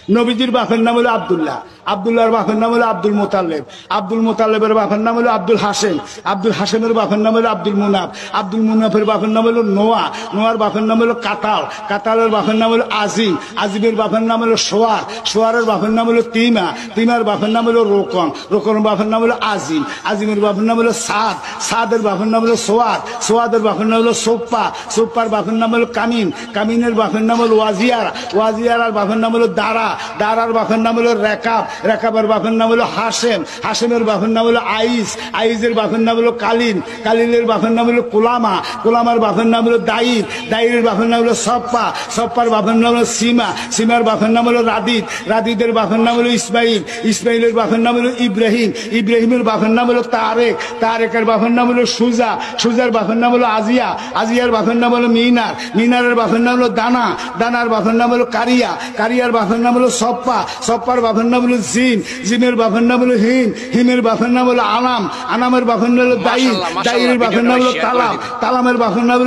নবীজির বাপের নাম হলো আব্দুল্লাহ, আব্দুল্লাহর বাপের নাম হলো আব্দুল মোতালেব, আব্দুল মোতালেবের বাপের নাম হলো আব্দুল হাসেম, আব্দুল হাসেমের বাপের নাম হলো আব্দুল মুনাফ, আব্দুল মুনাফের বাপের নাম হলো নোয়া, নোয়ার বাপের নাম হলো কাতাল, কাতালের বাপের নাম হলো আজিম, আজিমের বাপের নাম হলো সোয়ার, সোয়ারের বাপের নাম হলো তিমা, তিমার বাপের নাম হলো রোকন, রোকনের বাপের নাম হলো আজিম, আজিমের বাপের নাম হলো সাদ, সাদের বাপের নাম হলো সোয়াদ, সোয়াদের বাপের নাম হলো সোপ্পা, সোপ্পার বাপের নাম হলো কামিন, কামিনের বাপের নাম হলো ওয়াজিয়ার, ওয়াজিয়ার বাপের নাম হলো দারা, দারার বাপের নাম হলো রেকাব, রেকাবের বাপের নাম হলো হাসেম, হাসেমের বাপের নাম হলো আইস, আইসের বাপের নাম হলো কালিন, কালিনের বাপের নাম হলো কুলামা, কুলামার বাপের নাম হলো দাইর, দাইরের বাপের নাম হলো সপ্পা, সপ্পার বাপের নাম হলো সীমা, সীমার বাপের নাম হলো রাদিদ, রাদিদের বাপের নাম হলো ইসমাইল, ইসমাইলের বাপের নাম হলো ইব্রাহিম, ইব্রাহিমের বাপের নাম হলো তারেক, তারেকের বাপের নাম হলো সুজা, সুজার বাপের নাম হলো আজিয়া, আজিয়ার বাপের নাম হলো মিনার, মিনারের বাপের নাম হলো দানা, দানার বাপের নাম হলো কারিয়া, কারিয়ার বাপের নাম হলো সপ্পা, সপ্পার বাপের নাম হলো জিম, জিমের বাপের নাম হলো হিম, হিমের বাপের নাম হলো আনাম, আনামের বাপের নাম হলো দাইর, দাইরের বাপের নাম হলো তালাম, তালামের বাপের নাম